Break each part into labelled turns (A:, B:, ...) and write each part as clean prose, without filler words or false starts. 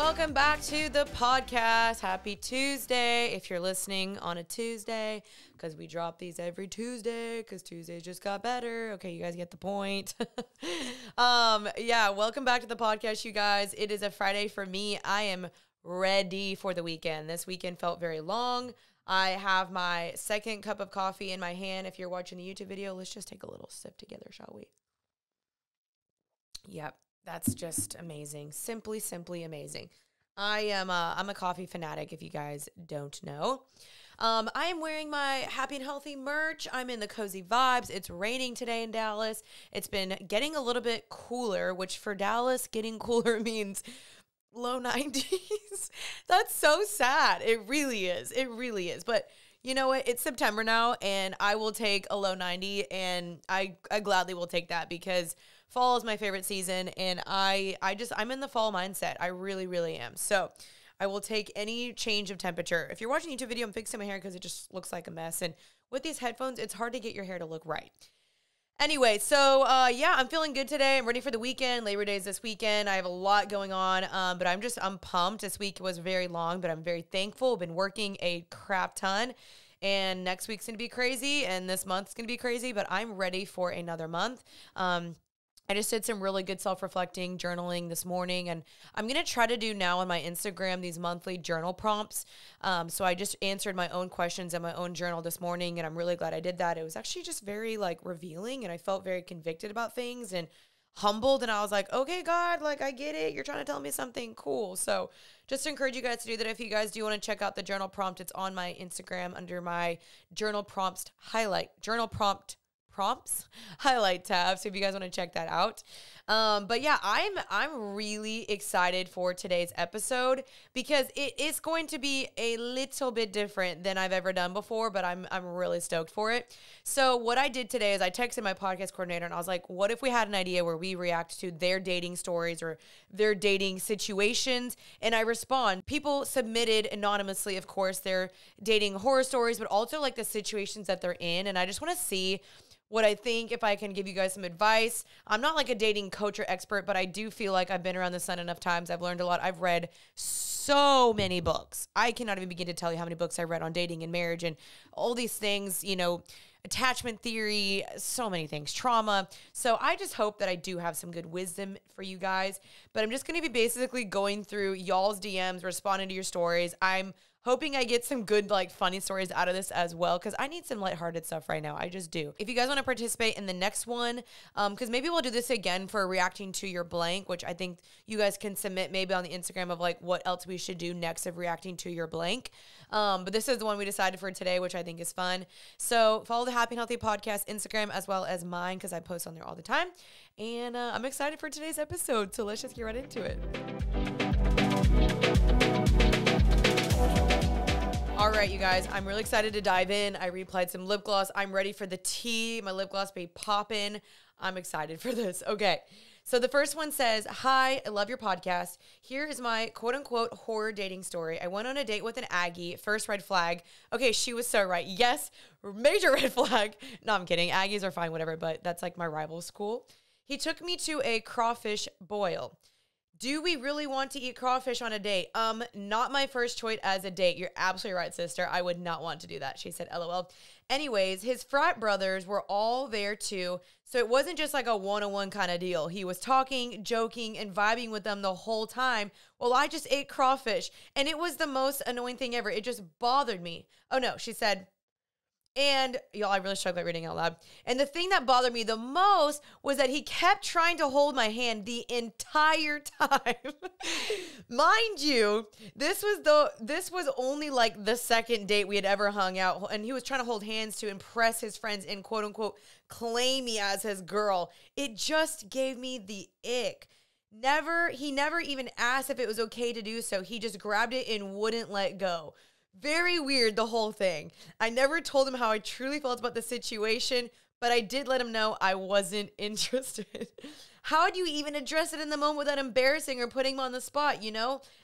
A: Welcome back to the podcast. Happy Tuesday. If you're listening on a Tuesday, because we drop these every Tuesday, because Tuesdays just got better. Okay, you guys get the point. Welcome back to the podcast, you guys. It is a Friday for me. I am ready for the weekend. This weekend felt very long. I have my second cup of coffee in my hand. If you're watching the YouTube video, let's just take a little sip together, shall we? Yep. That's just amazing. Simply amazing. I'm a coffee fanatic, if you guys don't know. I am wearing my Happy and Healthy merch. I'm in the cozy vibes. It's raining today in Dallas. It's been getting a little bit cooler, which for Dallas, getting cooler means low 90s. That's so sad. It really is. It really is. But you know what? It's September now, and I will take a low 90, and I gladly will take that because fall is my favorite season, and I'm in the fall mindset. I really, really am. So I will take any change of temperature. If you're watching a YouTube video, I'm fixing my hair because it just looks like a mess. And with these headphones, it's hard to get your hair to look right. Anyway, so I'm feeling good today. I'm ready for the weekend. Labor Day is this weekend. I have a lot going on, but I'm pumped. This week was very long, but I'm very thankful. I've been working a crap ton, and next week's going to be crazy, and this month's going to be crazy, but I'm ready for another month. I just did some really good self-reflecting journaling this morning, and I'm going to try to do now on my Instagram these monthly journal prompts. So I just answered my own questions in my own journal this morning, and I'm really glad I did that. It was actually just very revealing, and I felt very convicted about things and humbled, and I was like, okay, God, I get it. You're trying to tell me something cool. So just to encourage you guys to do that. If you guys do want to check out the journal prompt, it's on my Instagram under my journal prompts highlight tab. So if you guys want to check that out. I'm really excited for today's episode because it is going to be a little bit different than I've ever done before, but I'm really stoked for it. So what I did today is I texted my podcast coordinator and I was like, what if we had an idea where we react to their dating stories or their dating situations? And I respond. People submitted anonymously, of course, their dating horror stories, but also the situations that they're in. And I just want to see what I think, if I can give you guys some advice. I'm not a dating coach or expert, but I do feel like I've been around the sun enough times. I've learned a lot. I've read so many books. I cannot even begin to tell you how many books I read on dating and marriage and all these things, attachment theory, so many things, trauma. So I just hope that I do have some good wisdom for you guys. But I'm just going to be basically going through y'all's DMs, responding to your stories. I'm hoping I get some good, funny stories out of this as well, because I need some lighthearted stuff right now. I just do. If you guys want to participate in the next one, because maybe we'll do this again for reacting to your blank, which I think you guys can submit maybe on the Instagram of, what else we should do next of reacting to your blank. But this is the one we decided for today, which I think is fun. So follow the Happy and Healthy Podcast Instagram as well as mine, because I post on there all the time. And I'm excited for today's episode, so let's just get right into it. All right, you guys, I'm really excited to dive in. I reapplied some lip gloss. I'm ready for the tea. My lip gloss be popping. I'm excited for this. Okay, so the first one says, hi, I love your podcast. Here is my quote-unquote horror dating story. I went on a date with an Aggie. First red flag. Okay, she was so right. Yes, major red flag. No, I'm kidding. Aggies are fine, whatever, but that's my rival school. He took me to a crawfish boil. Do we really want to eat crawfish on a date? Not my first choice as a date. You're absolutely right, sister. I would not want to do that. She said, LOL. Anyways, his frat brothers were all there too. So it wasn't just a one-on-one kind of deal. He was talking, joking, and vibing with them the whole time. Well, I just ate crawfish, and it was the most annoying thing ever. It just bothered me. Oh no, she said, and y'all, I really struggle at reading out loud. And the thing that bothered me the most was that he kept trying to hold my hand the entire time. Mind you, this was only the second date we had ever hung out, and he was trying to hold hands to impress his friends and quote unquote claim me as his girl. It just gave me the ick. He never even asked if it was okay to do so. He just grabbed it and wouldn't let go. Very weird, the whole thing. I never told him how I truly felt about the situation, but I did let him know I wasn't interested. How do you even address it in the moment without embarrassing or putting him on the spot,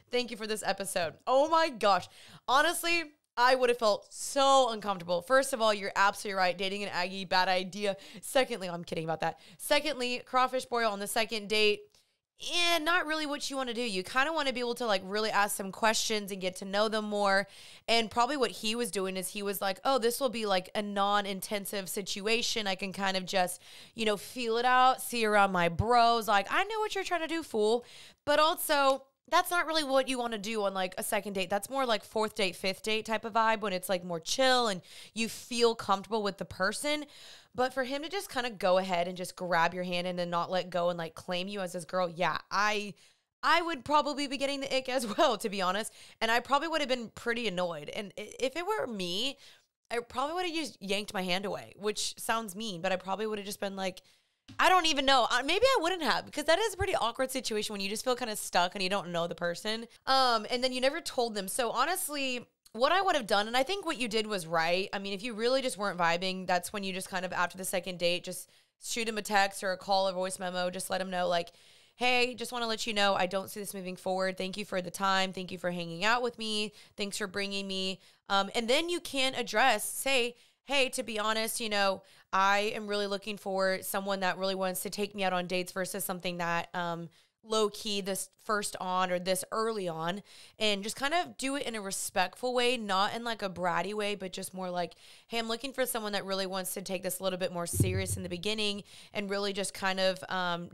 A: Thank you for this episode. Oh my gosh. Honestly, I would have felt so uncomfortable. First of all, you're absolutely right. Dating an Aggie, bad idea. Secondly, I'm kidding about that. Secondly, crawfish boil on the second date. not really what you want to do. You kind of want to be able to like really ask some questions and get to know them more. And probably what he was doing is he was like, oh, this will be like a non-intensive situation. I can kind of just, feel it out, see around my bros. Like, I know what you're trying to do, fool. But also, that's not really what you want to do on like a second date. That's more like fourth date, fifth date type of vibe when it's like more chill and you feel comfortable with the person. But for him to just kind of go ahead and just grab your hand and then not let go and like claim you as his girl, yeah, I would probably be getting the ick as well, to be honest. And I probably would have been pretty annoyed. And if it were me, I probably would have just yanked my hand away, which sounds mean, but I probably would have just been like, I don't even know. Maybe I wouldn't have, because that is a pretty awkward situation when you just feel kind of stuck and you don't know the person. And then you never told them. So honestly, what I would have done, and I think what you did was right. I mean, if you really just weren't vibing, that's when you just kind of, after the second date, just shoot him a text or a call or voice memo. Just let him know, like, hey, just want to let you know I don't see this moving forward. Thank you for the time. Thank you for hanging out with me. Thanks for bringing me. And then you can say, hey, to be honest, I am really looking for someone that really wants to take me out on dates versus something that low key this first on or this early on, and just kind of do it in a respectful way, not in like a bratty way, but just more like, hey, I'm looking for someone that really wants to take this a little bit more serious in the beginning and really just kind of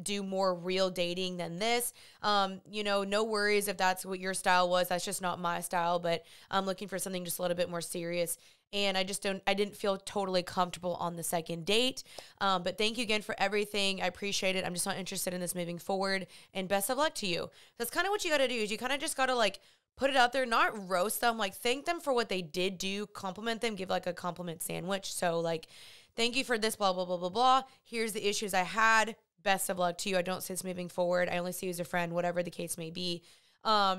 A: do more real dating than this. No worries if that's what your style was. That's just not my style, but I'm looking for something just a little bit more serious. And I didn't feel totally comfortable on the second date. But thank you again for everything. I appreciate it. I'm just not interested in this moving forward. And best of luck to you. That's kind of what you got to do, is you kind of just got to like put it out there, not roast them, like thank them for what they did do, compliment them, give like a compliment sandwich. So like, thank you for this, blah, blah, blah, blah, blah. Here's the issues I had. Best of luck to you. I don't see this moving forward. I only see you as a friend, whatever the case may be.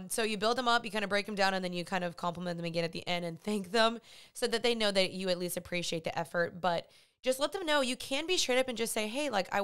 A: So you build them up, you kind of break them down, and then you kind of compliment them again at the end and thank them so that they know that you at least appreciate the effort. But just let them know you can be straight up and just say, hey, like I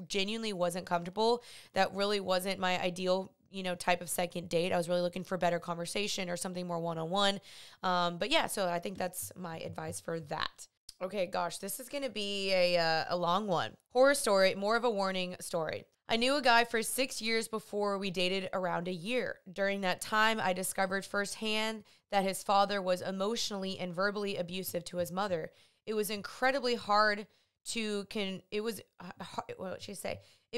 A: genuinely wasn't comfortable. That really wasn't my ideal, type of second date. I was really looking for better conversation or something more one-on-one. But yeah, so I think that's my advice for that. Okay, gosh, this is going to be a long one. Horror story, more of a warning story. I knew a guy for 6 years before we dated around a year. During that time, I discovered firsthand that his father was emotionally and verbally abusive to his mother. It was incredibly hard to It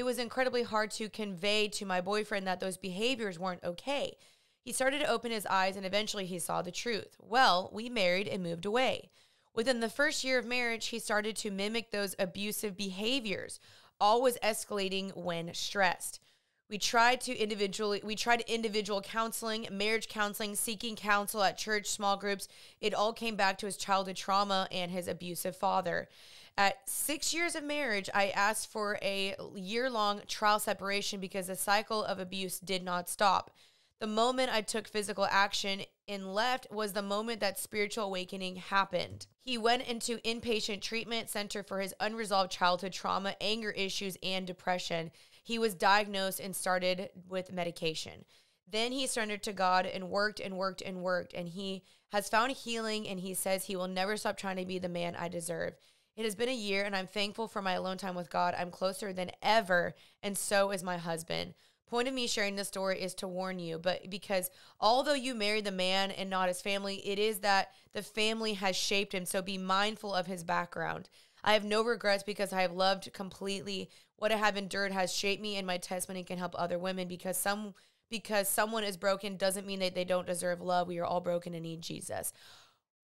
A: was incredibly hard to convey to my boyfriend that those behaviors weren't okay. He started to open his eyes and eventually he saw the truth. Well, we married and moved away. Within the first year of marriage, he started to mimic those abusive behaviors, always escalating when stressed. We tried individual counseling, marriage counseling, seeking counsel at church, small groups. It all came back to his childhood trauma and his abusive father. At 6 years of marriage, I asked for a year-long trial separation because the cycle of abuse did not stop. The moment I took physical action and left was the moment that spiritual awakening happened. He went into inpatient treatment center for his unresolved childhood trauma, anger issues, and depression. He was diagnosed and started with medication. Then he surrendered to God and worked and worked and worked, and he has found healing, and he says he will never stop trying to be the man I deserve. It has been a year, and I'm thankful for my alone time with God. I'm closer than ever, and so is my husband. Point of me sharing this story is to warn you, but because although you married the man and not his family, it is that the family has shaped him, so be mindful of his background. I have no regrets because I have loved completely. What I have endured has shaped me, and my testimony can help other women because someone is broken doesn't mean that they don't deserve love. We are all broken and need Jesus.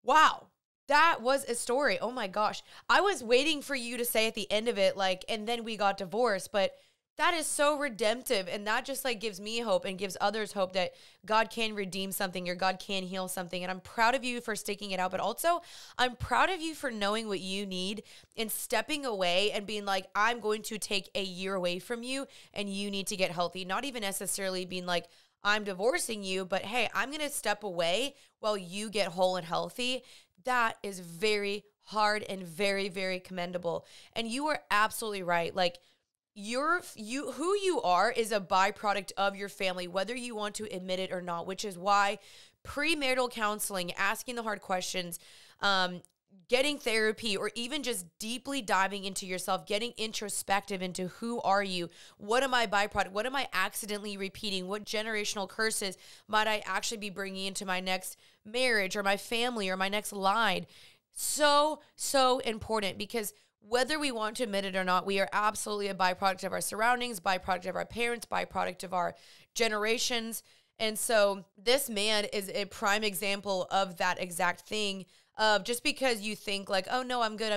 A: Wow. That was a story. Oh my gosh. I was waiting for you to say at the end of it, like, and then we got divorced, but that is so redemptive, and that just like gives me hope and gives others hope that God can redeem something or God can heal something. And I'm proud of you for sticking it out, but also I'm proud of you for knowing what you need and stepping away and being like, I'm going to take a year away from you and you need to get healthy. Not even necessarily being like, I'm divorcing you, but hey, I'm going to step away while you get whole and healthy. That is very hard and very, very commendable. And you are absolutely right. Like, who you are is a byproduct of your family, whether you want to admit it or not, which is why premarital counseling, asking the hard questions, getting therapy, or even just deeply diving into yourself, getting introspective into who are you? What am I byproduct? What am I accidentally repeating? What generational curses might I actually be bringing into my next marriage or my family or my next line? So, so important, because whether we want to admit it or not, we are absolutely a byproduct of our surroundings, byproduct of our parents, byproduct of our generations. And so this man is a prime example of that exact thing. Just because you think like, oh no, I'm good,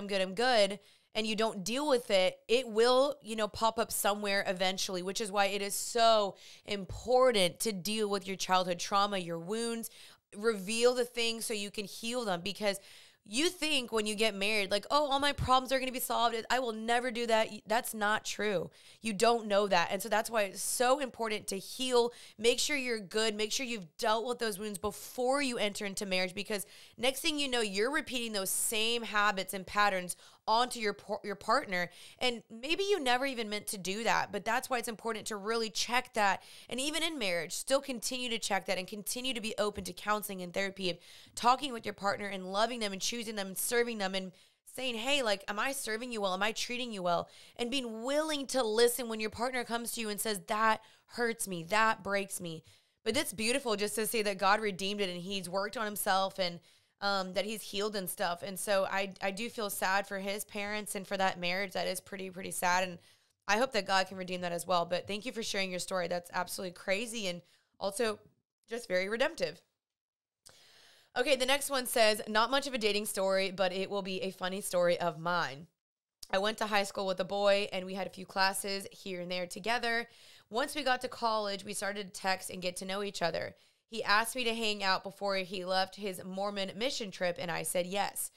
A: and you don't deal with it, it will, pop up somewhere eventually, which is why it is so important to deal with your childhood trauma, your wounds, reveal the things so you can heal them. Because you think when you get married, like, oh, all my problems are going to be solved. I will never do that. That's not true. You don't know that. And so that's why it's so important to heal. Make sure you're good. Make sure you've dealt with those wounds before you enter into marriage, because next thing you know, you're repeating those same habits and patterns onto your partner. And maybe you never even meant to do that, but that's why it's important to really check that. And even in marriage, still continue to check that and continue to be open to counseling and therapy and talking with your partner and loving them and choosing them and serving them and saying, hey, like, am I serving you well? Am I treating you well? And being willing to listen when your partner comes to you and says, that hurts me, that breaks me. But it's beautiful just to say that God redeemed it and he's worked on himself, and that he's healed and stuff. And so I do feel sad for his parents and for that marriage. That is pretty sad. And I hope that God can redeem that as well. But thank you for sharing your story. That's absolutely crazy and also just very redemptive. Okay, the next one says, not much of a dating story, but it will be a funny story of mine. I went to high school with a boy, and we had a few classes here and there together. Once we got to college, we started to text and get to know each other. He asked me to hang out before he left his Mormon mission trip, and I said yes.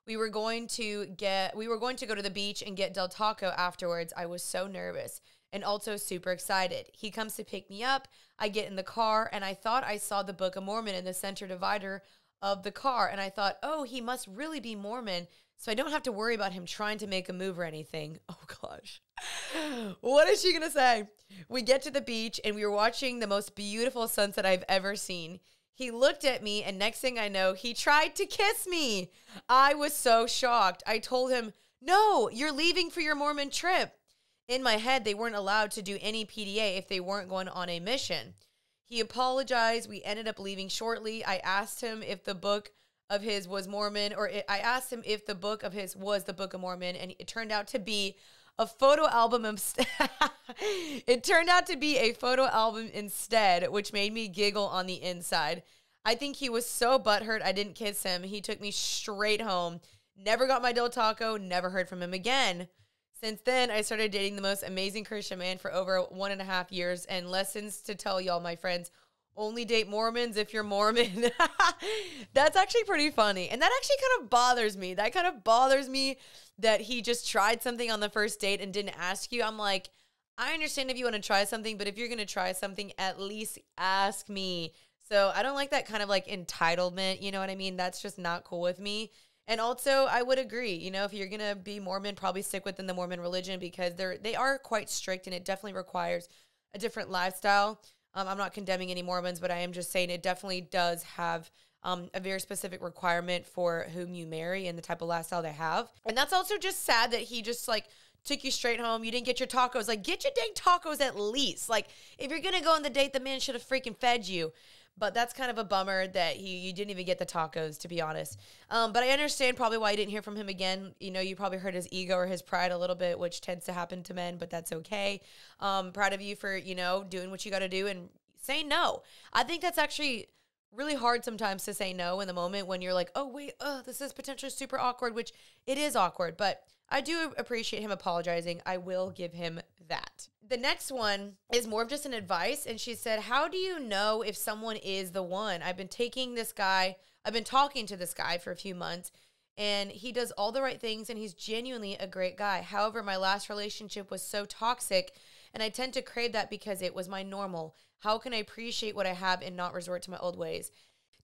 A: We were going to go to the beach and get Del Taco afterwards. I was so nervous and also super excited. He comes to pick me up. I get in the car, and I thought I saw the Book of Mormon in the center divider of the car, and I thought, oh, he must really be Mormon, so I don't have to worry about him trying to make a move or anything. Oh, gosh. What is she going to say? We get to the beach, and we were watching the most beautiful sunset I've ever seen. He looked at me, and next thing I know, he tried to kiss me. I was so shocked. I told him, no, you're leaving for your Mormon trip. In my head, they weren't allowed to do any PDA if they weren't going on a mission. He apologized. We ended up leaving shortly. I asked him if the book of his was Mormon, I asked him if the book of his was the Book of Mormon, and it turned out to be a photo album. It turned out to be a photo album instead, which made me giggle on the inside. I think he was so butthurt I didn't kiss him. He took me straight home. Never got my Del Taco. Never heard from him again. Since then, I started dating the most amazing Christian man for over 1.5 years. And lessons to tell y'all, my friends: only date Mormons if you're Mormon. That's actually pretty funny. And that actually kind of bothers me. That kind of bothers me that he just tried something on the first date and didn't ask you. I'm like, I understand if you want to try something, but if you're going to try something, at least ask me. So I don't like that kind of like entitlement. You know what I mean? That's just not cool with me. And also, I would agree, if you're going to be Mormon, probably stick within the Mormon religion, because they are quite strict, and it definitely requires a different lifestyle. I'm not condemning any Mormons, but I am just saying it definitely does have a very specific requirement for whom you marry and the type of lifestyle they have. And that's also just sad that he just like took you straight home. You didn't get your tacos. Like, get your dang tacos at least. Like, if you're going to go on the date, the man should have freaking fed you. But that's kind of a bummer that you didn't even get the tacos, to be honest. But I understand probably why you didn't hear from him again. You probably hurt his ego or his pride a little bit, which tends to happen to men, but that's okay. Proud of you for, doing what you got to do and saying no. I think that's actually really hard sometimes to say no in the moment when you're like, oh, wait, this is potentially super awkward, which it is awkward. But I do appreciate him apologizing. I will give him that. The next one is more of just an advice. And she said, how do you know if someone is the one? I've been talking to this guy for a few months, and he does all the right things, and he's genuinely a great guy. However, my last relationship was so toxic, and I tend to crave that because it was my normal. How can I appreciate what I have and not resort to my old ways?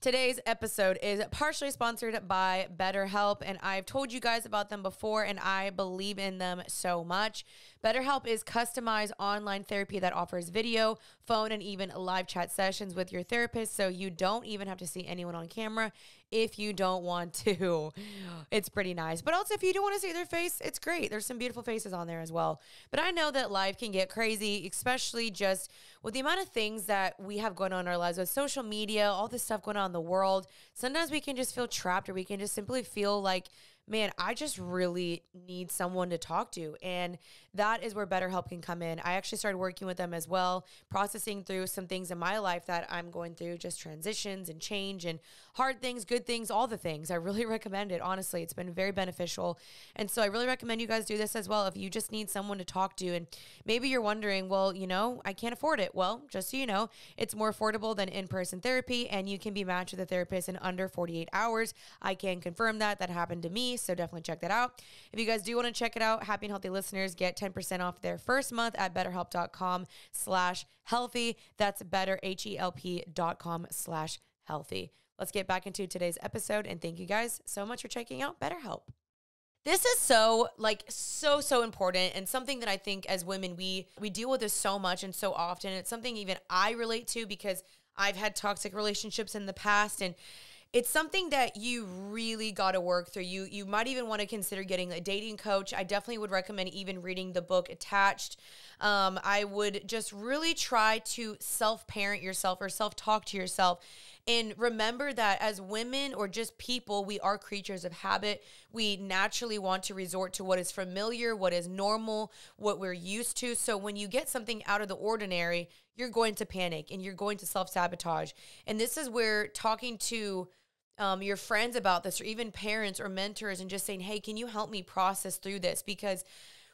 A: Today's episode is partially sponsored by BetterHelp, and I've told you guys about them before, and I believe in them so much BetterHelp is customized online therapy that offers video, phone, and even live chat sessions with your therapist, so you don't even have to see anyone on camera if you don't want to. It's pretty nice. But also, if you do want to see their face, it's great. There's some beautiful faces on there as well. But I know that life can get crazy, especially just with the amount of things that we have going on in our lives with social media, all this stuff going on in the world. Sometimes we can just feel trapped, or we can just simply feel like, man, I just really need someone to talk to. And that is where BetterHelp can come in. I actually started working with them as well, processing through some things in my life that I'm going through, just transitions and change and hard things, good things, all the things. I really recommend it. Honestly, it's been very beneficial. And so I really recommend you guys do this as well if you just need someone to talk to. And maybe you're wondering, well, I can't afford it. Well, just so you know, it's more affordable than in-person therapy, and you can be matched with a therapist in under 48 hours. I can confirm that. That happened to me. So definitely check that out. If you guys do want to check it out, happy and healthy listeners get 10% off their first month at betterhelp.com/healthy. That's betterhelp.com/healthy. Let's get back into today's episode. And thank you guys so much for checking out BetterHelp. This is so important, and something that I think as women, we deal with this so much and so often. It's something even I relate to because I've had toxic relationships in the past, and it's something that you really got to work through. You might even want to consider getting a dating coach. I definitely would recommend even reading the book Attached. I would just really try to self-parent yourself or self-talk to yourself. And remember that as women or just people, we are creatures of habit. We naturally want to resort to what is familiar, what is normal, what we're used to. So when you get something out of the ordinary, you're going to panic and you're going to self-sabotage. And this is where talking to your friends about this, or even parents or mentors, and just saying, hey, can you help me process through this? Because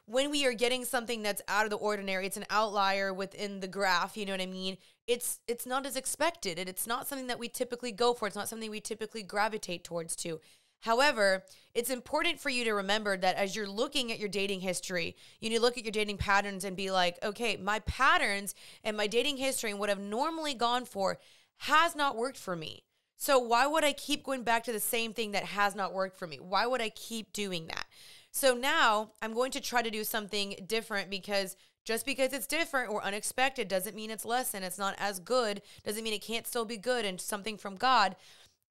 A: when we are getting something that's out of the ordinary, it's an outlier within the graph, you know what I mean? It's not as expected, and it's not something that we typically go for. It's not something we typically gravitate towards to. However, it's important for you to remember that as you're looking at your dating history, you need to look at your dating patterns and be like, okay, my patterns and my dating history and what I've normally gone for has not worked for me. So why would I keep going back to the same thing that has not worked for me? Why would I keep doing that? So now I'm going to try to do something different, because just because it's different or unexpected doesn't mean it's less and it's not as good, doesn't mean it can't still be good and something from God.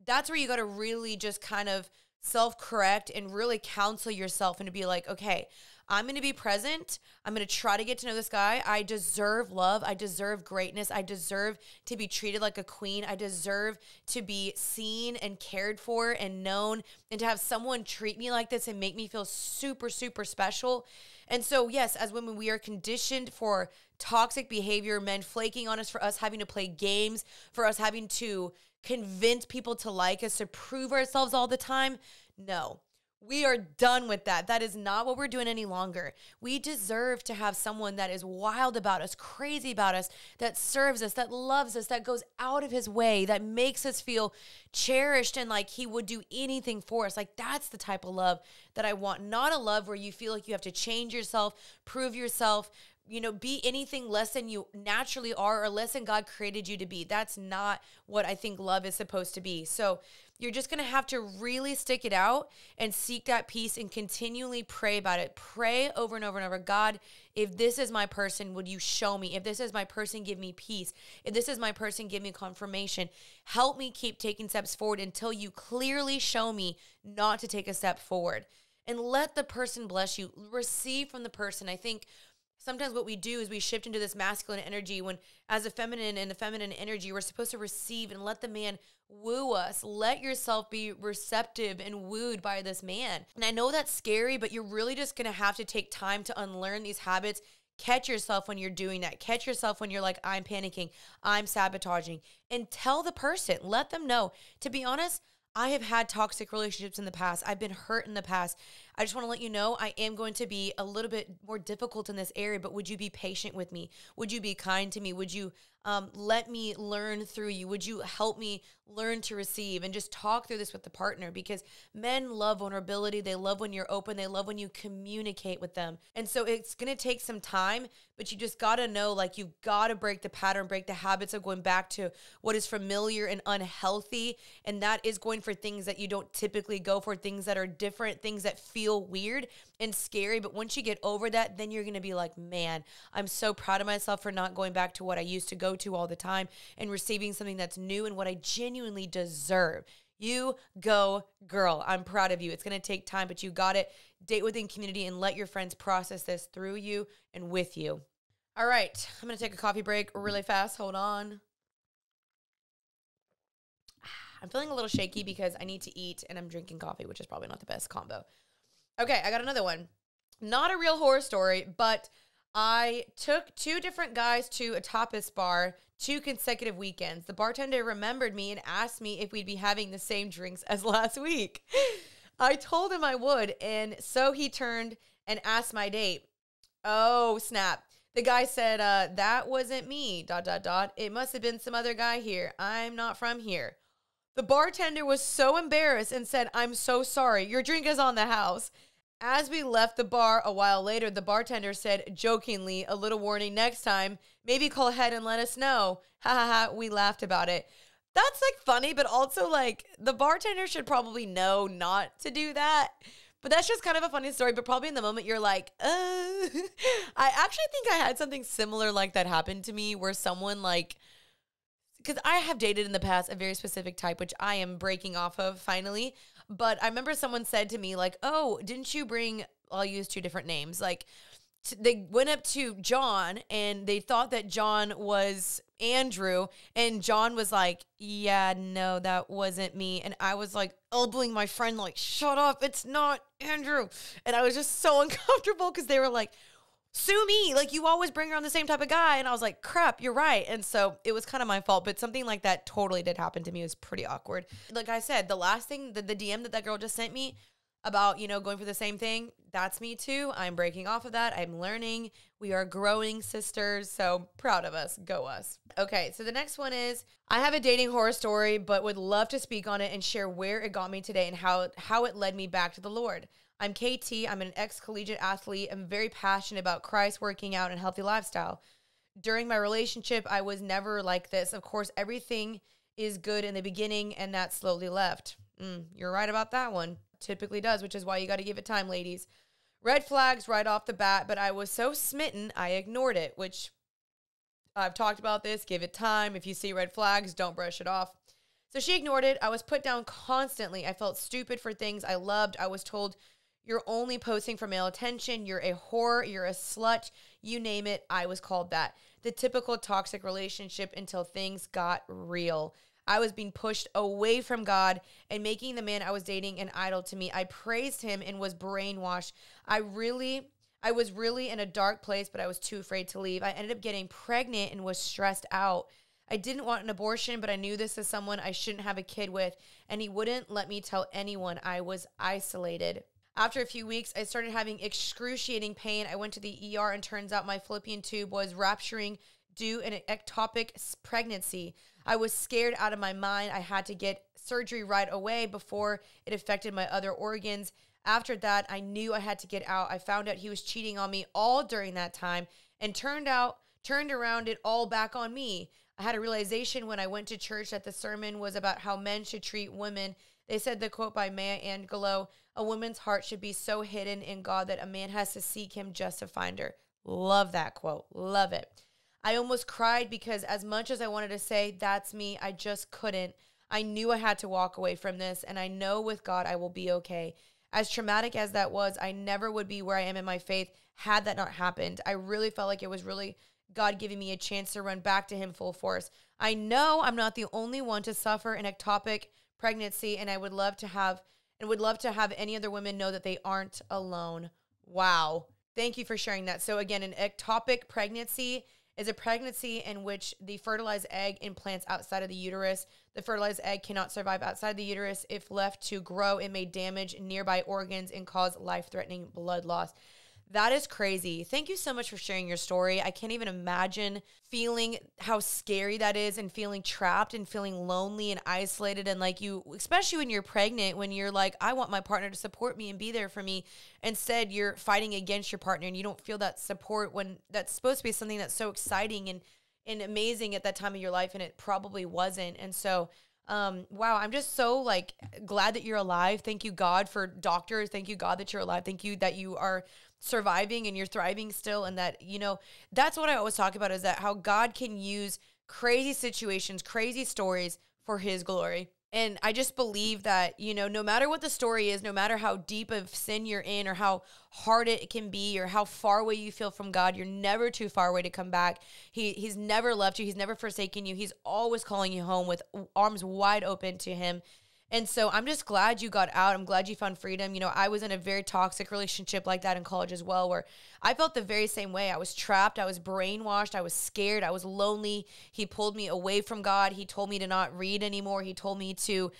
A: That's where you got to really just kind of self-correct and really counsel yourself and to be like, okay, I'm going to be present. I'm going to try to get to know this guy. I deserve love. I deserve greatness. I deserve to be treated like a queen. I deserve to be seen and cared for and known, and to have someone treat me like this and make me feel super, super special. And so, yes, as women, we are conditioned for toxic behavior, men flaking on us, for us having to play games, for us having to convince people to like us, to prove ourselves all the time. No. We are done with that. That is not what we're doing any longer. We deserve to have someone that is wild about us, crazy about us, that serves us, that loves us, that goes out of his way, that makes us feel cherished and like he would do anything for us. Like, that's the type of love that I want. Not a love where you feel like you have to change yourself, prove yourself, be anything less than you naturally are or less than God created you to be. That's not what I think love is supposed to be. So you're just going to have to really stick it out and seek that peace and continually pray about it. Pray over and over and over. God, if this is my person, would you show me? If this is my person, give me peace. If this is my person, give me confirmation. Help me keep taking steps forward until you clearly show me not to take a step forward. And let the person bless you. Receive from the person. I think sometimes what we do is we shift into this masculine energy when, as a feminine and a feminine energy, we're supposed to receive and let the man woo us. Let yourself be receptive and wooed by this man. And I know that's scary, but you're really just going to have to take time to unlearn these habits. Catch yourself when you're doing that. Catch yourself when you're like, I'm panicking, I'm sabotaging, and tell the person, let them know. To be honest, I have had toxic relationships in the past. I've been hurt in the past. I just want to let you know I am going to be a little bit more difficult in this area, but would you be patient with me? Would you be kind to me? Would you Let me learn through you. Would you help me learn to receive? And just talk through this with the partner, because men love vulnerability. They love when you're open. They love when you communicate with them. And so it's going to take some time, but you just got to know, like, you've got to break the pattern, break the habits of going back to what is familiar and unhealthy. And that is going for things that you don't typically go for, things that are different, things that feel weird and scary. But once you get over that, then you're going to be like, man, I'm so proud of myself for not going back to what I used to go to all the time and receiving something that's new and what I genuinely deserve. You go, girl. I'm proud of you. It's going to take time, but you got it. Date within community and let your friends process this through you and with you. All right. I'm going to take a coffee break really fast. Hold on. I'm feeling a little shaky because I need to eat and I'm drinking coffee, which is probably not the best combo. Okay, I got another one. Not a real horror story, but I took 2 different guys to a tapas bar 2 consecutive weekends. The bartender remembered me and asked me if we'd be having the same drinks as last week. I told him I would, and so he turned and asked my date. Oh, snap. The guy said, that wasn't me, ... It must have been some other guy here. I'm not from here. The bartender was so embarrassed and said, I'm so sorry. Your drink is on the house. As we left the bar a while later, the bartender said jokingly, a little warning next time, maybe call ahead and let us know. Ha ha ha. We laughed about it. That's like funny, but also like the bartender should probably know not to do that. But that's just kind of a funny story. But probably in the moment you're like, I actually think I had something similar like that happen to me where someone like, because I have dated in the past a very specific type, which I am breaking off of finally. But I remember someone said to me like, oh, didn't you bring, I'll use 2 different names. Like they went up to John and they thought that John was Andrew. And John was like, yeah, no, that wasn't me. And I was like elbowing my friend, like, shut up. It's not Andrew. And I was just so uncomfortable because they were like, sue me. Like, you always bring around the same type of guy. And I was like, crap, you're right. And so it was kind of my fault. But something like that totally did happen to me. It was pretty awkward. Like I said, the last thing, the DM that girl just sent me about, going for the same thing, that's me too. I'm breaking off of that. I'm learning. We are growing, sisters. So proud of us. Go us. Okay, so the next one is, I have a dating horror story, but would love to speak on it and share where it got me today and how it led me back to the Lord. I'm KT. I'm an ex-collegiate athlete. I'm very passionate about Christ, working out, and healthy lifestyle. During my relationship, I was never like this. Of course, everything is good in the beginning, and that slowly left. You're right about that one. Typically does, which is why you got to give it time, ladies. Red flags right off the bat, but I was so smitten, I ignored it, which I've talked about this. Give it time. If you see red flags, don't brush it off. So she ignored it. I was put down constantly. I felt stupid for things I loved. I was told, you're only posting for male attention. You're a whore. You're a slut. You name it. I was called that. The typical toxic relationship until things got real. I was being pushed away from God and making the man I was dating an idol to me. I praised him and was brainwashed. I was really in a dark place, but I was too afraid to leave. I ended up getting pregnant and was stressed out. I didn't want an abortion, but I knew this is someone I shouldn't have a kid with, and he wouldn't let me tell anyone. I was isolated. After a few weeks, I started having excruciating pain. I went to the ER, and turns out my fallopian tube was rupturing due to an ectopic pregnancy. I was scared out of my mind. I had to get surgery right away before it affected my other organs. After that, I knew I had to get out. I found out he was cheating on me all during that time and turned around it all back on me. I had a realization when I went to church that the sermon was about how men should treat women. They said the quote by Maya Angelou, a woman's heart should be so hidden in God that a man has to seek him just to find her. Love that quote. Love it. I almost cried because as much as I wanted to say, that's me, I just couldn't. I knew I had to walk away from this, and I know with God I will be okay. As traumatic as that was, I never would be where I am in my faith had that not happened. I really felt like it was really God giving me a chance to run back to him full force. I know I'm not the only one to suffer an ectopic pregnancy, and I would love to have any other women know that they aren't alone. Wow. Thank you for sharing that. So again, an ectopic pregnancy is a pregnancy in which the fertilized egg implants outside of the uterus. The fertilized egg cannot survive outside the uterus. If left to grow, it may damage nearby organs and cause life-threatening blood loss. That is crazy. Thank you so much for sharing your story. I can't even imagine feeling how scary that is and feeling trapped and feeling lonely and isolated. And like you, especially when you're pregnant, when you're like, I want my partner to support me and be there for me. Instead, you're fighting against your partner and you don't feel that support when that's supposed to be something that's so exciting and amazing at that time of your life. And it probably wasn't. And so, wow, I'm just so like glad that you're alive. Thank you, God, for doctors. Thank you, God, that you're alive. Thank you that you are surviving and you're thriving still. And that, you know, that's what I always talk about, is that how God can use crazy situations, crazy stories for his glory. And I just believe that, you know, no matter what the story is, no matter how deep of sin you're in or how hard it can be or how far away you feel from God, you're never too far away to come back. He's never left you. He's never forsaken you. He's always calling you home with arms wide open to him. And so I'm just glad you got out. I'm glad you found freedom. You know, I was in a very toxic relationship like that in college as well, where I felt the very same way. I was trapped. I was brainwashed. I was scared. I was lonely. He pulled me away from God. He told me to not read anymore. He told me to,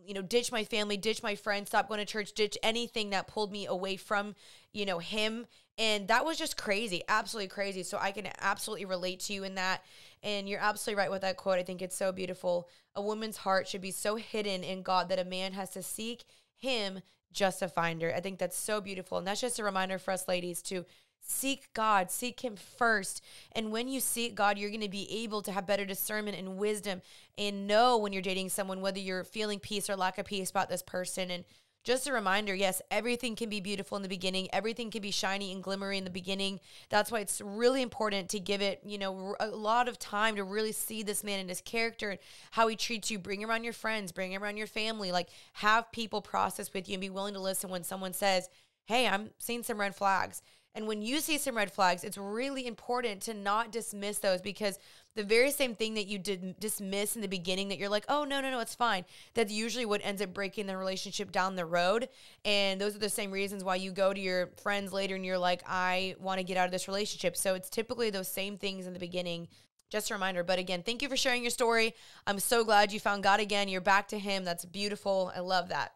A: you know, ditch my family, ditch my friends, stop going to church, ditch anything that pulled me away from, you know, him. And that was just crazy, absolutely crazy. So I can absolutely relate to you in that. And you're absolutely right with that quote. I think it's so beautiful. A woman's heart should be so hidden in God that a man has to seek him just to find her. I think that's so beautiful. And that's just a reminder for us ladies to seek God, seek him first. And when you seek God, you're going to be able to have better discernment and wisdom and know when you're dating someone, whether you're feeling peace or lack of peace about this person. And just a reminder, yes, everything can be beautiful in the beginning. Everything can be shiny and glimmery in the beginning. That's why it's really important to give it, you know, a lot of time to really see this man and his character and how he treats you. Bring around your friends, bring around your family, like have people process with you and be willing to listen when someone says, hey, I'm seeing some red flags. And when you see some red flags, it's really important to not dismiss those, because the very same thing that you did dismiss in the beginning that you're like, oh, no, it's fine. That's usually what ends up breaking the relationship down the road. And those are the same reasons why you go to your friends later and you're like, I want to get out of this relationship. So it's typically those same things in the beginning. Just a reminder. But again, thank you for sharing your story. I'm so glad you found God again. You're back to him. That's beautiful. I love that.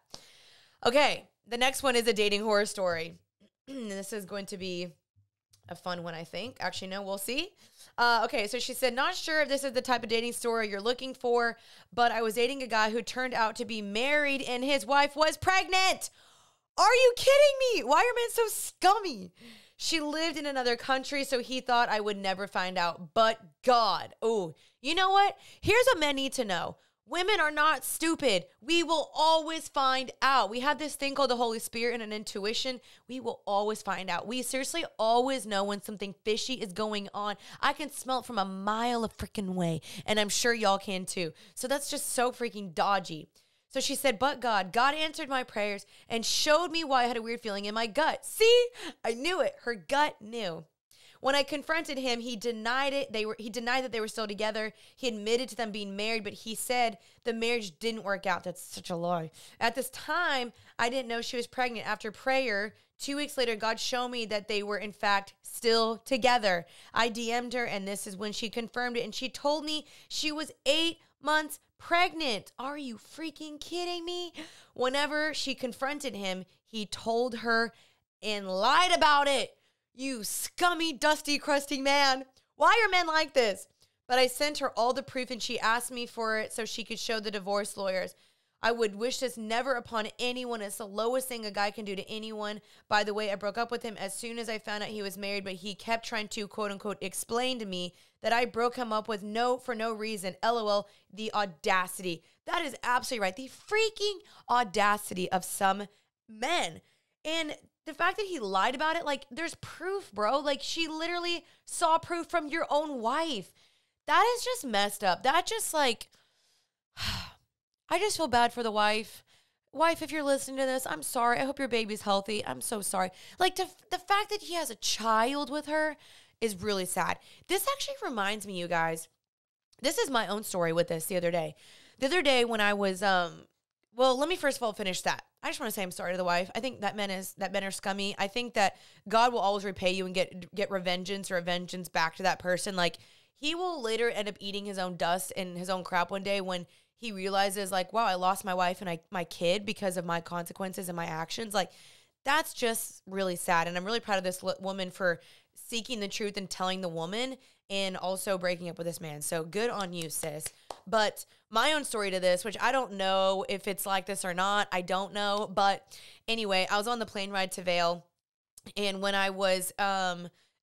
A: Okay, the next one is a dating horror story. This is going to be a fun one, I think. Actually, no, we'll see. Okay, so she said, not sure if this is the type of dating story you're looking for, but I was dating a guy who turned out to be married and his wife was pregnant. Are you kidding me? Why are men so scummy? She lived in another country, so he thought I would never find out, but God. Oh, you know what? Here's what men need to know. Women are not stupid. We will always find out. We have this thing called the Holy Spirit and an intuition. We will always find out. We seriously always know when something fishy is going on. I can smell it from a mile of freaking way, and I'm sure y'all can too. So that's just so freaking dodgy. So she said, but God answered my prayers and showed me why I had a weird feeling in my gut. See, I knew it. Her gut knew. When I confronted him, he denied it. He denied that they were still together. He admitted to them being married, but he said the marriage didn't work out. That's such a lie. At this time, I didn't know she was pregnant. After prayer, 2 weeks later, God showed me that they were, in fact, still together. I DM'd her, and this is when she confirmed it, and she told me she was 8 months pregnant. Are you freaking kidding me? Whenever she confronted him, he told her and lied about it. You scummy, dusty, crusty man. Why are men like this? But I sent her all the proof and she asked me for it so she could show the divorce lawyers. I would wish this never upon anyone. It's the lowest thing a guy can do to anyone. By the way, I broke up with him as soon as I found out he was married, but he kept trying to, quote unquote, explain to me that I broke him up for no reason. LOL, the audacity. That is absolutely right. The freaking audacity of some men. And the fact that he lied about it, like, there's proof, bro. Like, she literally saw proof from your own wife. That is just messed up. That just, like, I just feel bad for the wife. Wife, if you're listening to this, I'm sorry. I hope your baby's healthy. I'm so sorry. Like, the fact that he has a child with her is really sad. This actually reminds me, you guys, this is my own story with this the other day. The other day when I was, well, let me first of all finish that. I just want to say I'm sorry to the wife. I think that men are scummy. I think that God will always repay you and get revengeance or a vengeance back to that person. Like, he will later end up eating his own dust and his own crap one day when he realizes, like, wow, I lost my wife and my kid because of my consequences and my actions. Like, that's just really sad. And I'm really proud of this woman for seeking the truth and telling the woman and also breaking up with this man. So good on you, sis. But my own story to this, which I don't know if it's like this or not, I don't know. But anyway, I was on the plane ride to Vail. And when I was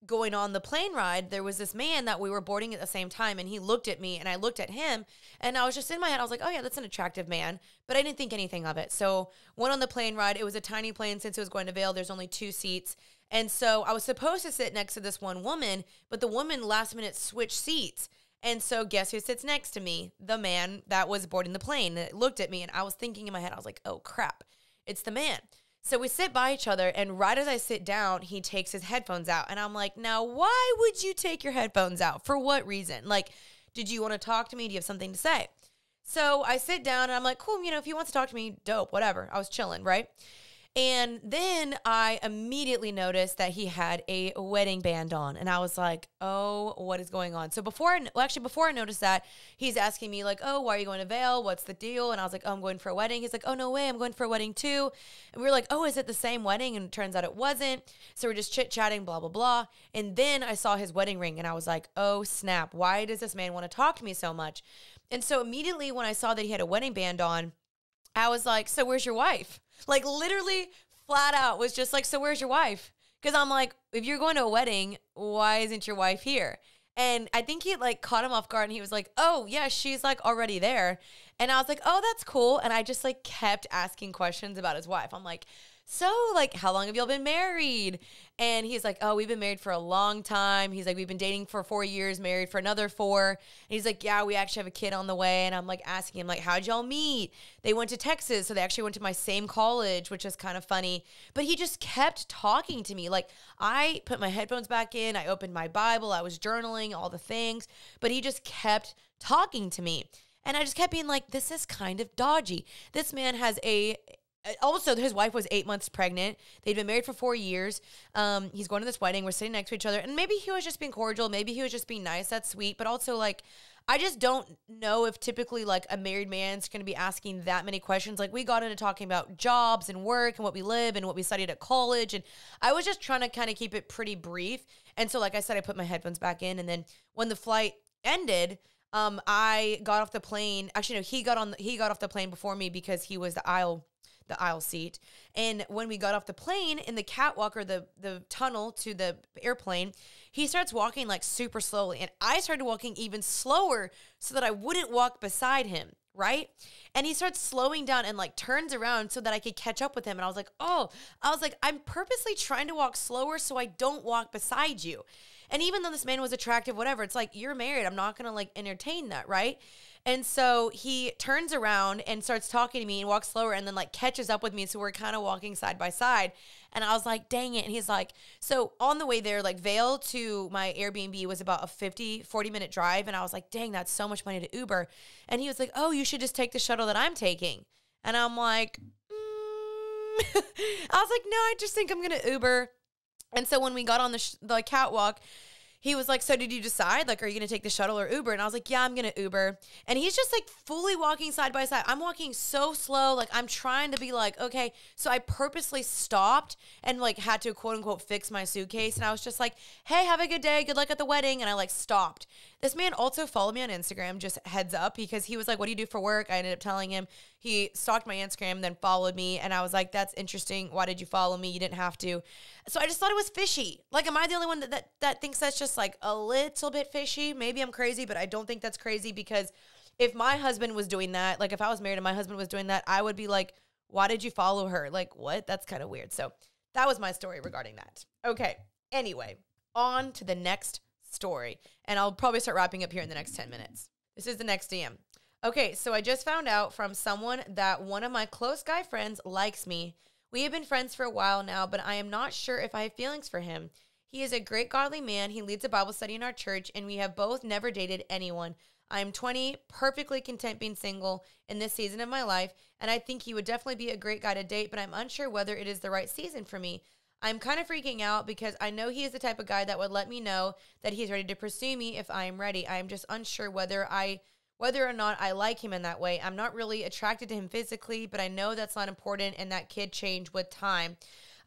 A: going on the plane ride, there was this man that we were boarding at the same time, and he looked at me and I looked at him, and I was just in my head, I was like, oh yeah, that's an attractive man, but I didn't think anything of it. So went on the plane ride. It was a tiny plane since it was going to Vail. There's only 2 seats. And so I was supposed to sit next to this one woman, but the woman last minute switched seats. And so guess who sits next to me? The man that was boarding the plane that looked at me, and I was thinking in my head, I was like, oh crap, it's the man. So we sit by each other, and right as I sit down, he takes his headphones out. And I'm like, now, why would you take your headphones out? For what reason? Like, did you want to talk to me? Do you have something to say? So I sit down, and I'm like, cool, if he wants to talk to me, dope, whatever. I was chilling, right? And then I immediately noticed that he had a wedding band on. And I was like, oh, what is going on? So before I noticed that, he's asking me like, oh, why are you going to Vail? What's the deal? And I was like, oh, I'm going for a wedding. He's like, oh, no way, I'm going for a wedding too. And we were like, oh, is it the same wedding? And it turns out it wasn't. So we're just chit-chatting, blah, blah, blah. And then I saw his wedding ring, and I was like, oh, snap. Why does this man want to talk to me so much? And so immediately when I saw that he had a wedding band on, I was like, so where's your wife? Like literally flat out was just like, so where's your wife? Because I'm like, if you're going to a wedding, why isn't your wife here? And I think he like caught him off guard, and he was like, oh yeah, she's like already there. And I was like, oh, that's cool. And I just like kept asking questions about his wife. I'm like, so like, how long have y'all been married? And he's like, oh, we've been married for a long time. He's like, we've been dating for 4 years, married for another 4. And he's like, yeah, we actually have a kid on the way. And I'm like asking him like, how'd y'all meet? They went to Texas. So they actually went to my same college, which is kind of funny. But he just kept talking to me. Like I put my headphones back in. I opened my Bible. I was journaling, all the things. But he just kept talking to me. And I just kept being like, this is kind of dodgy. This man has also, his wife was 8 months pregnant. They'd been married for 4 years. He's going to this wedding. We're sitting next to each other. And maybe he was just being cordial. Maybe he was just being nice. That's sweet. But also, like, I just don't know if typically, like, a married man's going to be asking that many questions. Like, we got into talking about jobs and work and what we live and what we studied at college. And I was just trying to kind of keep it pretty brief. And so, like I said, I put my headphones back in. And then when the flight ended, I got off the plane. Actually, no, he got off the plane before me because he was the aisle seat. And when we got off the plane in the catwalk or the tunnel to the airplane, he starts walking like super slowly. And I started walking even slower so that I wouldn't walk beside him. Right. And he starts slowing down and like turns around so that I could catch up with him. And I was like, I'm purposely trying to walk slower so I don't walk beside you. And even though this man was attractive, whatever, it's like, you're married. I'm not going to like entertain that. Right. And so he turns around and starts talking to me and walks slower and then like catches up with me. So we're kind of walking side by side. And I was like, dang it. And he's like, so on the way there, like Vail to my Airbnb was about a 40-minute drive. And I was like, dang, that's so much money to Uber. And he was like, oh, you should just take the shuttle that I'm taking. And I'm like, I was like, no, I just think I'm going to Uber. And so when we got on the catwalk, he was like, so did you decide? Like, are you going to take the shuttle or Uber? And I was like, yeah, I'm going to Uber. And he's just like fully walking side by side. I'm walking so slow. Like I'm trying to be like, okay. So I purposely stopped and like had to quote unquote fix my suitcase. And I was just like, hey, have a good day. Good luck at the wedding. And I like stopped. This man also followed me on Instagram, just heads up, because he was like, what do you do for work? I ended up telling him. He stalked my Instagram, then followed me. And I was like, that's interesting. Why did you follow me? You didn't have to. So I just thought it was fishy. Like, am I the only one that thinks that's just like a little bit fishy? Maybe I'm crazy, but I don't think that's crazy, because if my husband was doing that, like if I was married and my husband was doing that, I would be like, why did you follow her? Like, what? That's kind of weird. So that was my story regarding that. Okay. Anyway, on to the next story. And I'll probably start wrapping up here in the next 10 minutes. This is the next DM. Okay, so I just found out from someone that one of my close guy friends likes me. We have been friends for a while now, but I am not sure if I have feelings for him. He is a great godly man. He leads a Bible study in our church, and we have both never dated anyone. I am 20, perfectly content being single in this season of my life, and I think he would definitely be a great guy to date, but I'm unsure whether it is the right season for me. I'm kind of freaking out because I know he is the type of guy that would let me know that he's ready to pursue me if I am ready. I am just unsure whether or not I like him in that way. I'm not really attracted to him physically, but I know that's not important and that could change with time.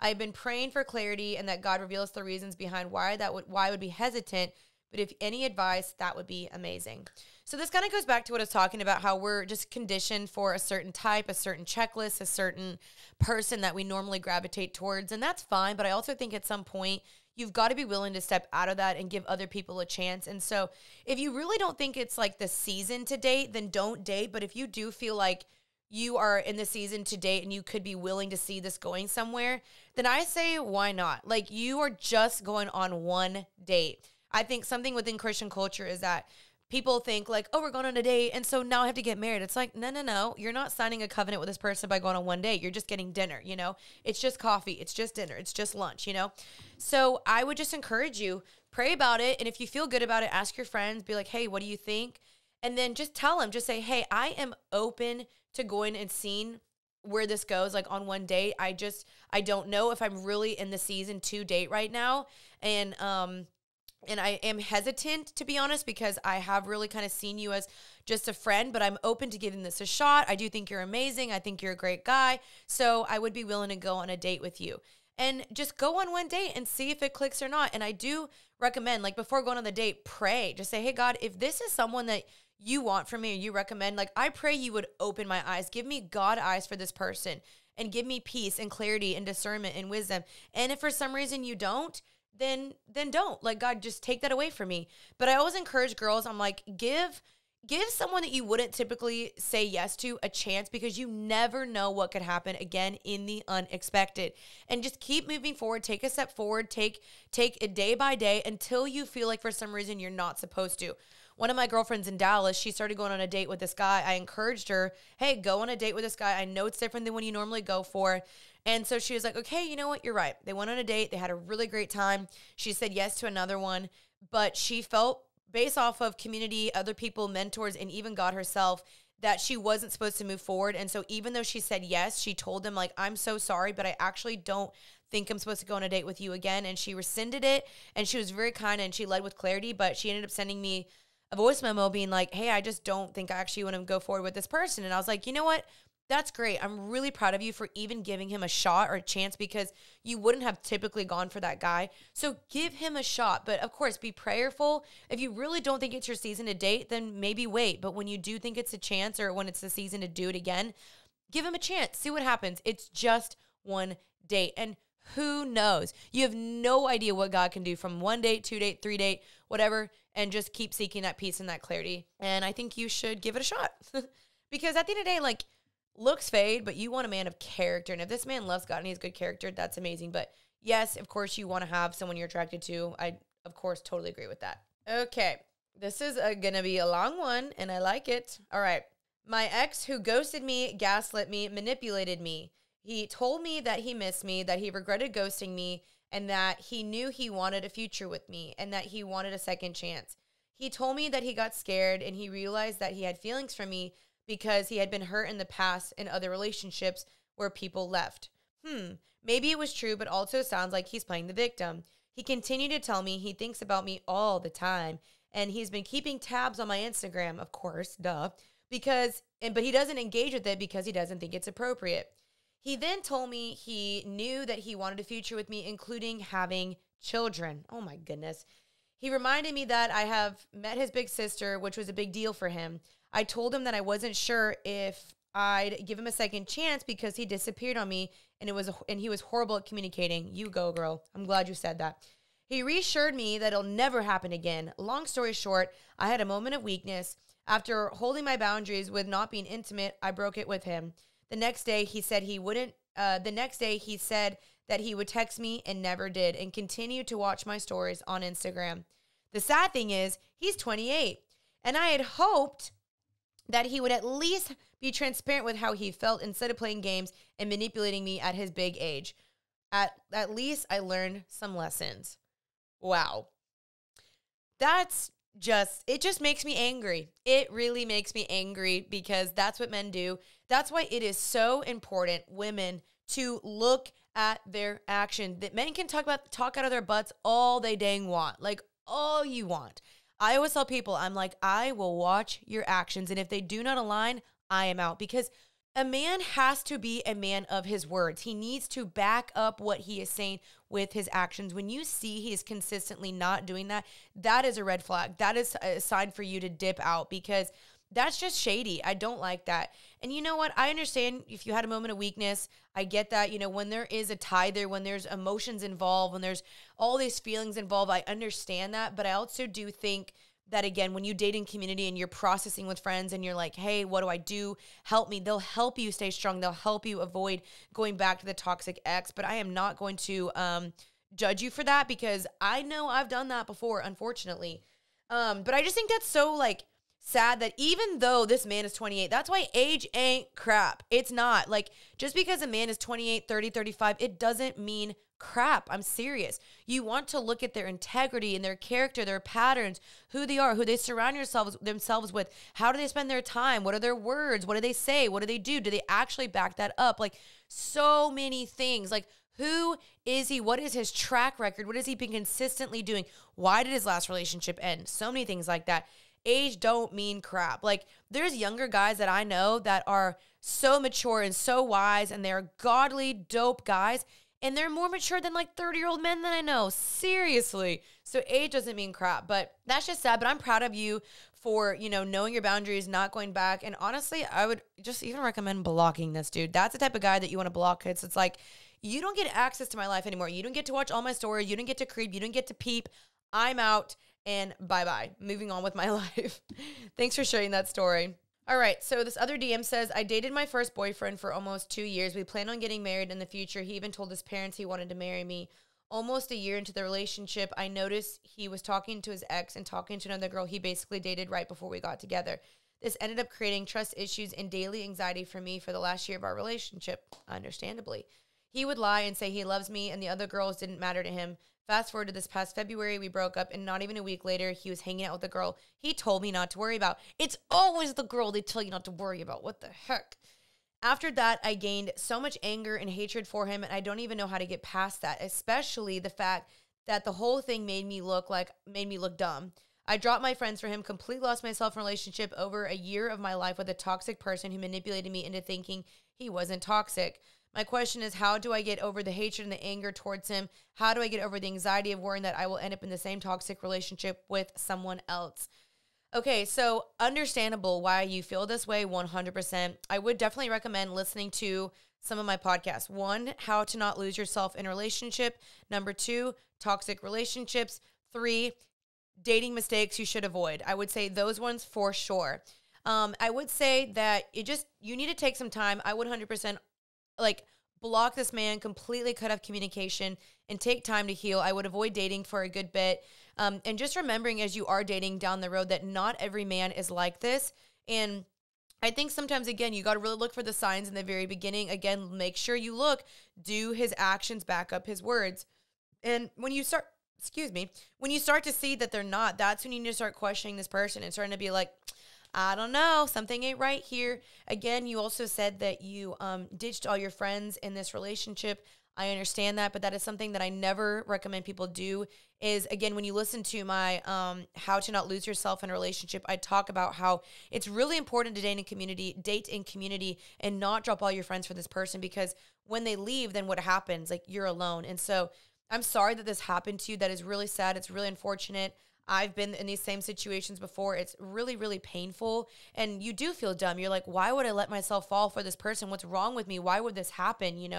A: I've been praying for clarity and that God reveals the reasons behind why I would be hesitant. But if any advice, that would be amazing. So this kind of goes back to what I was talking about, how we're just conditioned for a certain type, a certain checklist, a certain person that we normally gravitate towards. And that's fine. But I also think at some point, you've got to be willing to step out of that and give other people a chance. And so if you really don't think it's like the season to date, then don't date. But if you do feel like you are in the season to date and you could be willing to see this going somewhere, then I say, why not? Like, you are just going on one date. I think something within Christian culture is that people think like, oh, we're going on a date, and so now I have to get married. It's like, no. You're not signing a covenant with this person by going on one date. You're just getting dinner, you know? It's just coffee. It's just dinner. It's just lunch, you know? So I would just encourage you, pray about it. And if you feel good about it, ask your friends, be like, hey, what do you think? And then just tell them, just say, hey, I am open to going and seeing where this goes, like on one date. I don't know if I'm really in the season to date right now. And I am hesitant, to be honest, because I have really kind of seen you as just a friend, but I'm open to giving this a shot. I do think you're amazing. I think you're a great guy. So I would be willing to go on a date with you. And just go on one date and see if it clicks or not. And I do recommend, like, before going on the date, pray. Just say, hey, God, if this is someone that you want from me or you recommend, like, I pray you would open my eyes. Give me God eyes for this person and give me peace and clarity and discernment and wisdom. And if for some reason you don't, then don't. Like, God, just take that away from me. But I always encourage girls, I'm like, give someone that you wouldn't typically say yes to a chance, because you never know what could happen again in the unexpected. And just keep moving forward. Take a step forward. Take it day by day until you feel like for some reason you're not supposed to. One of my girlfriends in Dallas, she started going on a date with this guy. I encouraged her, hey, go on a date with this guy. I know it's different than what you normally go for. And so she was like, okay, you know what? You're right. They went on a date. They had a really great time. She said yes to another one, but she felt, based off of community, other people, mentors, and even God herself, that she wasn't supposed to move forward. And so even though she said yes, she told them, like, I'm so sorry, but I actually don't think I'm supposed to go on a date with you again. And she rescinded it, and she was very kind, and she led with clarity, but she ended up sending me a voice memo being like, hey, I just don't think I actually want to go forward with this person. And I was like, you know what? That's great. I'm really proud of you for even giving him a shot or a chance, because you wouldn't have typically gone for that guy. So give him a shot. But of course, be prayerful. If you really don't think it's your season to date, then maybe wait. But when you do think it's a chance, or when it's the season to do it again, give him a chance. See what happens. It's just one date. And who knows? You have no idea what God can do from one date, 2 date, 3 date, whatever. And just keep seeking that peace and that clarity. And I think you should give it a shot. Because at the end of the day, like, looks fade, but you want a man of character. And if this man loves God and he has good character, that's amazing. But yes, of course, you want to have someone you're attracted to. I, of course, totally agree with that. Okay, this is going to be a long one, and I like it. All right. My ex, who ghosted me, gaslit me, manipulated me. He told me that he missed me, that he regretted ghosting me, and that he knew he wanted a future with me, and that he wanted a second chance. He told me that he got scared and he realized that he had feelings for me because he had been hurt in the past in other relationships where people left. Maybe it was true, but also sounds like he's playing the victim. He continued to tell me he thinks about me all the time, and he's been keeping tabs on my Instagram, of course, but he doesn't engage with it because he doesn't think it's appropriate. He then told me he knew that he wanted a future with me, including having children. Oh my goodness. He reminded me that I have met his big sister, which was a big deal for him. I told him that I wasn't sure if I'd give him a second chance because he disappeared on me, and he was horrible at communicating. You go, girl. I'm glad you said that. He reassured me that it'll never happen again. Long story short, I had a moment of weakness. After holding my boundaries with not being intimate, I broke it with him. The next day, he said he wouldn't. He said that he would text me and never did, and continued to watch my stories on Instagram. The sad thing is, he's 28, and I had hoped that he would at least be transparent with how he felt instead of playing games and manipulating me at his big age. At least I learned some lessons. Wow. It just makes me angry. It really makes me angry because that's what men do. That's why it is so important, women, to look at their action. That men can talk out of their butts all they dang want, like all you want. I always tell people, I'm like, I will watch your actions, and if they do not align, I am out, because A man has to be a man of his words. He needs to back up what he is saying with his actions. When you see he is consistently not doing that, that is a red flag. That is a sign for you to dip out, because that's just shady. I don't like that. And you know what? I understand if you had a moment of weakness. I get that. When there is a tie there, when there's emotions involved, when there's all these feelings involved, I understand that. But I also do think that, again, when you date in community and you're processing with friends and you're like, hey, what do I do? Help me. They'll help you stay strong. They'll help you avoid going back to the toxic ex. But I am not going to judge you for that, because I know I've done that before, unfortunately. But I just think that's so sad that even though this man is 28, that's why age ain't crap. It's not. Just because a man is 28, 30, 35, it doesn't mean crap. I'm serious. You want to look at their integrity and their character, their patterns, who they are, who they surround themselves with. How do they spend their time? What are their words? What do they say? What do they do? Do they actually back that up? So many things. Who is he? What is his track record? What has he been consistently doing? Why did his last relationship end? So many things like that. Age don't mean crap. There's younger guys that I know that are so mature and so wise, and they're godly, dope guys, and they're more mature than 30-year-old men that I know. Seriously. So age doesn't mean crap, but that's just sad. But I'm proud of you for, knowing your boundaries, not going back. And honestly, I would just even recommend blocking this dude. That's the type of guy that you want to block. It's you don't get access to my life anymore. You don't get to watch all my stories. You don't get to creep. You don't get to peep. I'm out, and bye-bye. Moving on with my life. Thanks for sharing that story. All right, so this other DM says, I dated my first boyfriend for almost 2 years. We plan on getting married in the future. He even told his parents he wanted to marry me. Almost a year into the relationship, I noticed he was talking to his ex and talking to another girl he basically dated right before we got together. This ended up creating trust issues and daily anxiety for me for the last year of our relationship, understandably. He would lie and say he loves me and the other girls didn't matter to him. Fast forward to this past February, we broke up, and not even a week later, he was hanging out with a girl he told me not to worry about. It's always the girl they tell you not to worry about. What the heck? After that, I gained so much anger and hatred for him, and I don't even know how to get past that, especially the fact that the whole thing made me look dumb. I dropped my friends for him, completely lost myself in a relationship over a year of my life with a toxic person who manipulated me into thinking he wasn't toxic. My question is, how do I get over the hatred and the anger towards him? How do I get over the anxiety of worrying that I will end up in the same toxic relationship with someone else? Okay, so understandable why you feel this way, 100%. I would definitely recommend listening to some of my podcasts. 1, how to not lose yourself in a relationship. 2, toxic relationships. 3, dating mistakes you should avoid. I would say those ones for sure. I would say that you need to take some time. I would 100% block this man, completely cut off communication, and take time to heal. I would avoid dating for a good bit. And just remembering as you are dating down the road that not every man is like this. And I think sometimes, again, you got to really look for the signs in the very beginning. Again, make sure you look, do his actions back up his words? And when you start to see that they're not, that's when you need to start questioning this person and starting to be like, I don't know, something ain't right here. Again, you also said that you ditched all your friends in this relationship. I understand that, but that is something that I never recommend people do. Is, again, when you listen to my How to Not Lose Yourself in a Relationship, I talk about how it's really important to date in community and not drop all your friends for this person, because when they leave, then what happens? You're alone. And so I'm sorry that this happened to you. That is really sad. It's really unfortunate. I've been in these same situations before. It's really, really painful. And you do feel dumb. You're like, why would I let myself fall for this person? What's wrong with me? Why would this happen? You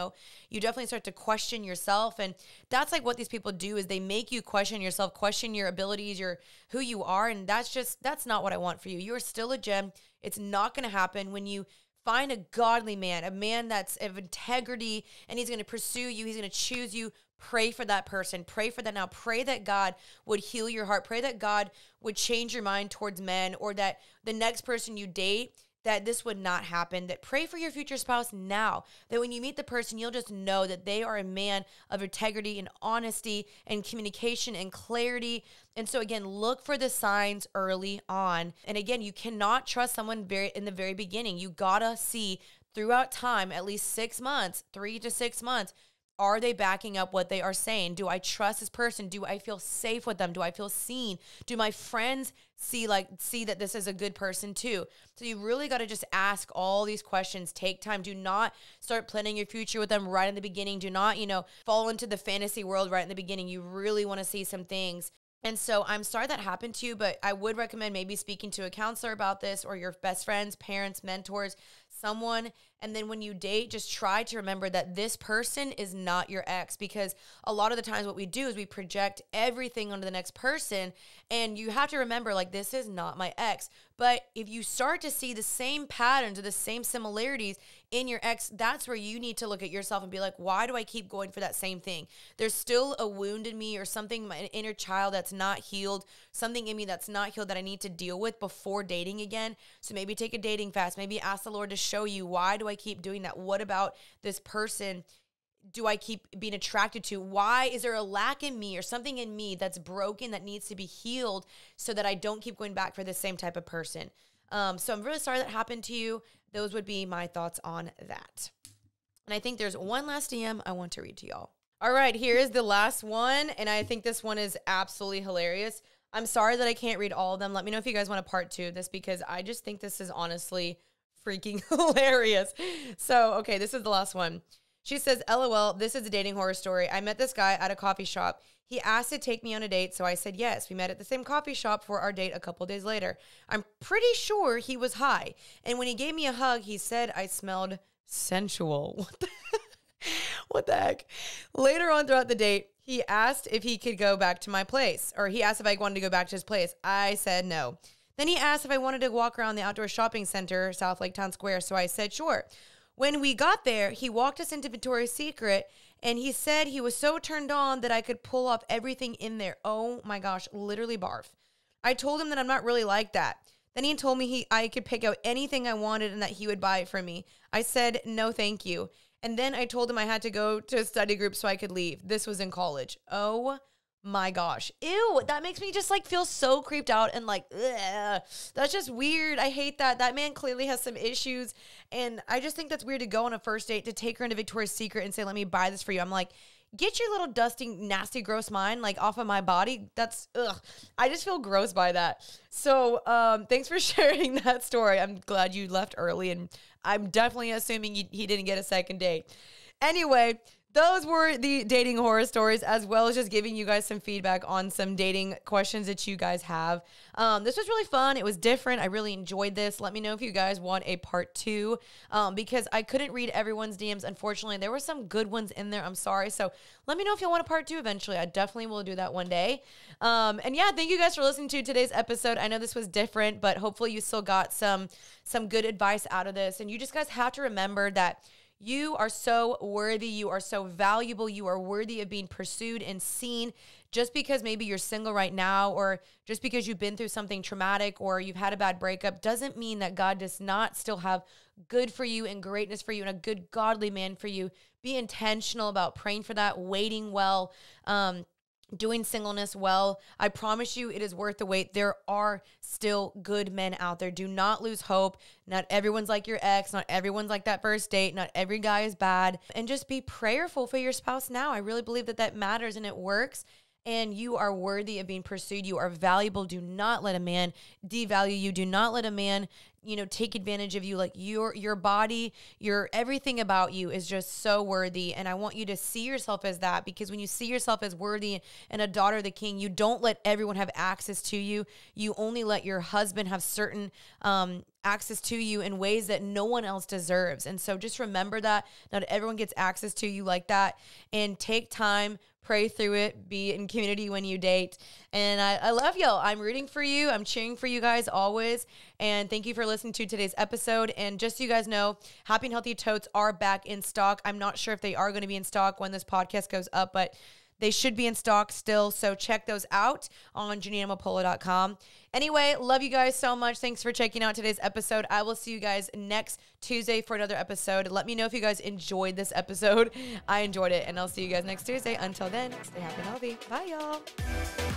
A: definitely start to question yourself. And that's what these people do, is they make you question yourself, question your abilities, who you are. And that's not what I want for you. You're still a gem. It's not going to happen when you find a godly man, a man that's of integrity, and he's going to pursue you. He's going to choose you. Pray for that person. Pray for that now. Pray that God would heal your heart. Pray that God would change your mind towards men, or that the next person you date, that this would not happen. That pray for your future spouse now, that when you meet the person, you'll just know that they are a man of integrity and honesty and communication and clarity. And so again, look for the signs early on. And again, you cannot trust someone in the very beginning. You gotta see throughout time, at least 6 months, 3 to 6 months, Are they backing up what they are saying? Do I trust this person? Do I feel safe with them? Do I feel seen? Do my friends see that this is a good person too? So you really got to just ask all these questions. Take time. Do not start planning your future with them right in the beginning. Do not, fall into the fantasy world right in the beginning. You really want to see some things. And so I'm sorry that happened to you, but I would recommend maybe speaking to a counselor about this, or your best friends, parents, mentors, someone. And then when you date, just try to remember that this person is not your ex, because a lot of the times what we do is we project everything onto the next person. And you have to remember, this is not my ex. But if you start to see the same patterns or the same similarities in your ex, that's where you need to look at yourself and be like, why do I keep going for that same thing? There's still a wound in me, or something, my inner child that's not healed, something in me that's not healed that I need to deal with before dating again. So maybe take a dating fast. Maybe ask the Lord to show you, why do I keep doing that? What about this person do I keep being attracted to? Why is there a lack in me or something in me that's broken that needs to be healed so that I don't keep going back for the same type of person? So I'm really sorry that happened to you. Those would be my thoughts on that. And I think there's one last DM I want to read to y'all. All right, here is the last one. And I think this one is absolutely hilarious. I'm sorry that I can't read all of them. Let me know if you guys want a part 2 of this, because I just think this is honestly freaking hilarious. So, okay, this is the last one. She says, LOL, this is a dating horror story. I met this guy at a coffee shop. He asked to take me on a date, so I said yes. We met at the same coffee shop for our date a couple days later. I'm pretty sure he was high. And when he gave me a hug, he said I smelled sensual. What the heck? Later on throughout the date, he asked if he could go back to my place, or he asked if I wanted to go back to his place. I said no. Then he asked if I wanted to walk around the outdoor shopping center, South Lake Town Square, so I said sure. When we got there, he walked us into Victoria's Secret, and he said he was so turned on that I could pull off everything in there. Oh my gosh, literally barf. I told him that I'm not really like that. Then he told me I could pick out anything I wanted and that he would buy it for me. I said, no, thank you. And then I told him I had to go to a study group so I could leave. This was in college. Oh my gosh. Ew, that makes me just feel so creeped out and ugh. That's just weird. I hate that. That man clearly has some issues. And I just think that's weird to go on a first date, to take her into Victoria's Secret and say, let me buy this for you. I'm like, get your little dusty, nasty, gross mind off of my body. That's, ugh. I just feel gross by that. So thanks for sharing that story. I'm glad you left early, and I'm definitely assuming he didn't get a second date. Anyway, those were the dating horror stories, as well as just giving you guys some feedback on some dating questions that you guys have. This was really fun. It was different. I really enjoyed this. Let me know if you guys want a part 2, because I couldn't read everyone's DMs. Unfortunately, there were some good ones in there. I'm sorry. So let me know if you want a part 2 eventually. I definitely will do that one day. And yeah, thank you guys for listening to today's episode. I know this was different, but hopefully you still got some good advice out of this. And you just guys have to remember that you are so worthy. You are so valuable. You are worthy of being pursued and seen. Just because maybe you're single right now, or just because you've been through something traumatic, or you've had a bad breakup, doesn't mean that God does not still have good for you and greatness for you and a good godly man for you. Be intentional about praying for that, waiting well, doing singleness well. I promise you it is worth the wait. There are still good men out there. Do not lose hope. Not everyone's like your ex. Not everyone's like that first date. Not every guy is bad. And just be prayerful for your spouse now. I really believe that matters, and it works. And you are worthy of being pursued. You are valuable. Do not let a man devalue you. Do not let a man, take advantage of you. Your body, everything about you is just so worthy. And I want you to see yourself as that, because when you see yourself as worthy and a daughter of the King, you don't let everyone have access to you. You only let your husband have certain access to you in ways that no one else deserves. And so just remember that not everyone gets access to you like that, and take time, pray through it, be in community when you date. And I love y'all. I'm rooting for you. I'm cheering for you guys always. And thank you for listening to today's episode. And just so you guys know, Happy and Healthy Totes are back in stock. I'm not sure if they are going to be in stock when this podcast goes up, but they should be in stock still. So check those out on JaninaMapola.com. Anyway, love you guys so much. Thanks for checking out today's episode. I will see you guys next Tuesday for another episode. Let me know if you guys enjoyed this episode. I enjoyed it, and I'll see you guys next Tuesday. Until then, stay happy and healthy. Bye, y'all.